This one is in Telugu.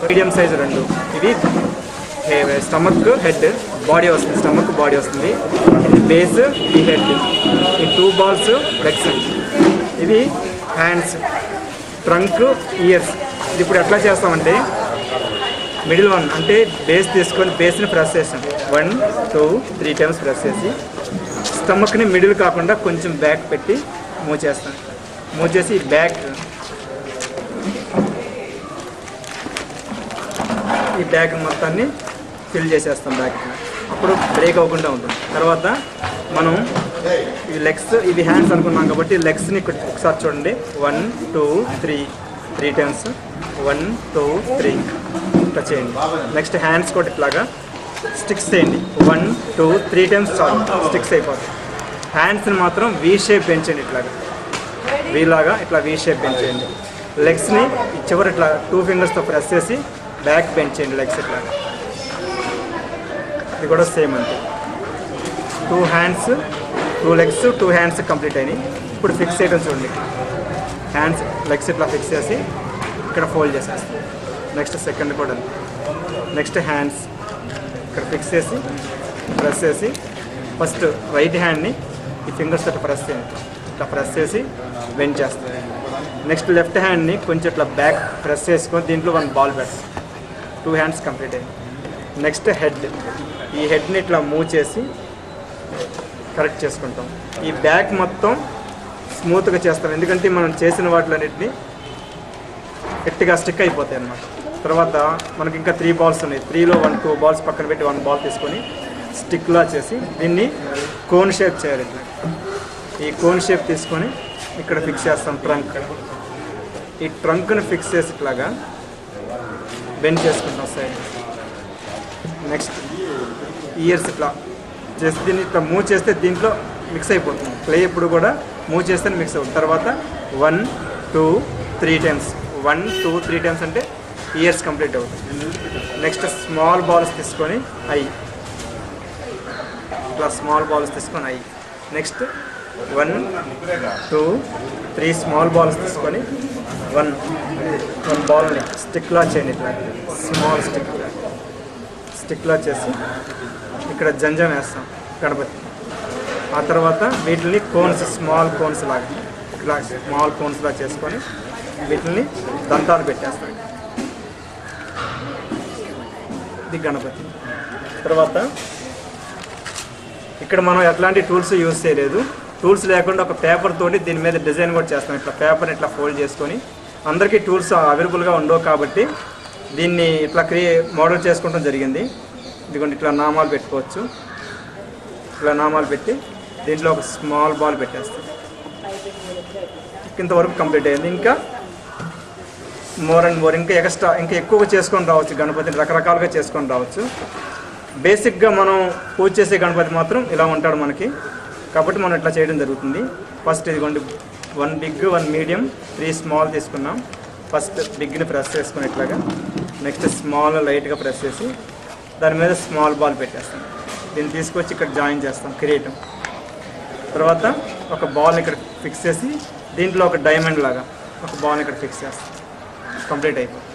మీడియం సైజు 2 ఇవి స్టమక్ హెడ్ బాడీ వస్తుంది, స్టమక్ బాడీ వస్తుంది. ఇది బేస్, ఈ హెడ్, ఈ 2 బాల్స్ లెగ్స్. ఇవి హ్యాండ్స్, ట్రంక్, ఇయర్స్. ఇది ఇప్పుడు ఎట్లా చేస్తామంటే మిడిల్ వన్ అంటే బేస్ తీసుకొని బేస్ని ప్రెస్ చేస్తాం. 1 2 3 టైమ్స్ ప్రెస్ చేసి స్టమక్ని మిడిల్ కాకుండా కొంచెం బ్యాక్ పెట్టి మూవ్ చేస్తాం. మూవ్ చేసి ఈ బ్యాక్ మొత్తాన్ని ఫిల్ చేసేస్తాం బ్యాక్. అప్పుడు బ్రేక్ అవ్వకుండా ఉంటుంది. తర్వాత మనం ఇవి లెగ్స్, ఇవి హ్యాండ్స్ అనుకున్నాం కాబట్టి లెగ్స్ని ఒకసారి చూడండి. 1 2 3 టైమ్స్ 1 2 3 ఇట్లా చేయండి. నెక్స్ట్ హ్యాండ్స్ కూడా ఇట్లాగా స్టిక్స్ చేయండి. 1 2 3 టైమ్స్ చాలు, స్టిక్స్ అయిపోతాయి. హ్యాండ్స్ని మాత్రం వీ షేప్ పెంచండి, ఇట్లాగా వీలాగా ఇట్లా వీ షేప్ పెంచేయండి. లెగ్స్ని చివరి ఇట్లా 2 ఫింగర్స్తో ప్రెస్ చేసి బ్యాక్ పెంచేయండి. లెగ్స్ ఇట్లా, ఇది కూడా సేమ్ అంతే. 2 హ్యాండ్స్ 2 లెగ్స్ 2 హ్యాండ్స్ కంప్లీట్ అయినాయి. ఇప్పుడు ఫిక్స్ చేయడం చూడండి. హ్యాండ్స్ లెగ్స్ ఇట్లా ఫిక్స్ చేసి ఇక్కడ ఫోల్డ్ చేసేస్తాం. నెక్స్ట్ సెకండ్ కూడా నెక్స్ట్ హ్యాండ్స్ ఇక్కడ ఫిక్స్ చేసి ప్రెస్ చేసి ఫస్ట్ రైట్ హ్యాండ్ని ఈ ఫింగర్స్ ఇట్లా ప్రెస్ చేయండి. ఇట్లా ప్రెస్ చేసి బెండ్ చేస్తాం. నెక్స్ట్ లెఫ్ట్ హ్యాండ్ని కొంచెం ఇట్లా బ్యాక్ ప్రెస్ చేసుకొని దీంట్లో 1 బాల్ పెడతాం. 2 హ్యాండ్స్ కంప్లీట్ అయ్యింది. నెక్స్ట్ హెడ్, ఈ హెడ్ని ఇట్లా మూవ్ చేసి కరెక్ట్ చేసుకుంటాం. ఈ బ్యాక్ మొత్తం స్మూత్గా చేస్తాం, ఎందుకంటే మనం చేసిన వాటిలన్నింటినీ గట్టిగా స్టిక్ అయిపోతాయి అన్నమాట. తర్వాత మనకి ఇంకా 3 బాల్స్ ఉన్నాయి. 3లో 1 2 బాల్స్ పక్కన పెట్టి 1 బాల్ తీసుకొని స్టిక్లా చేసి దీన్ని కోన్ షేప్ చేయాలి. ఇట్లా ఈ కోన్ షేప్ తీసుకొని ఇక్కడ ఫిక్స్ చేస్తాం. ట్రంక్, ఈ ట్రంక్ని ఫిక్స్ చేసి ఇట్లాగా బెండ్ చేసుకుంటాం సైడ్. నెక్స్ట్ ఇయర్స్ ఇట్లా చేసి దీన్ని ఇట్లా మూవ్ చేస్తే దీంట్లో మిక్స్ అయిపోతుంది. క్లే ఎప్పుడు కూడా మూవ్ చేస్తే మిక్స్ అవుతుంది. తర్వాత 1 2 3 టైమ్స్ 1 2 3 టైమ్స్ అంటే ఇయర్స్ కంప్లీట్ అవుతుంది. నెక్స్ట్ స్మాల్ బాల్స్ తీసుకొని ఇట్లా స్మాల్ బాల్స్ తీసుకొని నెక్స్ట్ 1 2 3 స్మాల్ బాల్స్ తీసుకొని 1 బాల్ని స్టిక్లా చేయండి. ఇట్లా స్మాల్ స్టిక్లా చేసి ఇక్కడ జంజం వేస్తాం గణపతి. ఆ తర్వాత వీటిని కోన్స్, స్మాల్ కోన్స్ లాగా ఇట్లా స్మాల్ కోన్స్ లాగా చేసుకొని వీటిని దంతాలు పెట్టేస్తాం. ఇది గణపతి. తర్వాత ఇక్కడ మనం ఎట్లాంటి టూల్స్ యూజ్ చేయలేదు. టూల్స్ లేకుండా ఒక పేపర్ తోటి దీని మీద డిజైన్ కూడా చేస్తాం. ఇట్లా పేపర్ని ఇట్లా ఫోల్డ్ చేసుకొని, అందరికీ టూల్స్ అవైలబుల్గా ఉండవు కాబట్టి దీన్ని ఇట్లా మోడల్ చేసుకోవడం జరిగింది. ఇదిగోండి ఇట్లా నామాలు పెట్టుకోవచ్చు. ఇట్లా నామాలు పెట్టి దీంట్లో ఒక స్మాల్ బాల్ పెట్టేస్తాం. ఇంతవరకు కంప్లీట్ అయ్యింది. ఇంకా మోర్ అండ్ మోర్ ఇంకా ఎక్స్ట్రా ఇంకా ఎక్కువగా చేసుకొని రావచ్చు. గణపతిని రకరకాలుగా చేసుకొని రావచ్చు. బేసిక్గా మనం పూజ చేసే గణపతి మాత్రం ఇలా ఉంటాడు మనకి, కాబట్టి మనం ఇట్లా చేయడం జరుగుతుంది. ఫస్ట్ ఇదిగోండి 1 బిగ్ 1 మీడియం 3 స్మాల్ తీసుకున్నాం. ఫస్ట్ బిగ్ని ప్రెస్ చేసుకుని ఇట్లాగా, నెక్స్ట్ స్మాల్ లైట్గా ప్రెస్ చేసి దాని మీద స్మాల్ బాల్ పెట్టేస్తాం. దీన్ని తీసుకొచ్చి ఇక్కడ జాయిన్ చేస్తాం కిరీటం. తర్వాత ఒక బాల్ని ఇక్కడ ఫిక్స్ చేసి దీంట్లో ఒక డైమండ్ లాగా ఒక బాల్ని ఇక్కడ ఫిక్స్ చేస్తాం. కంప్లీట్ అయిపోతుంది.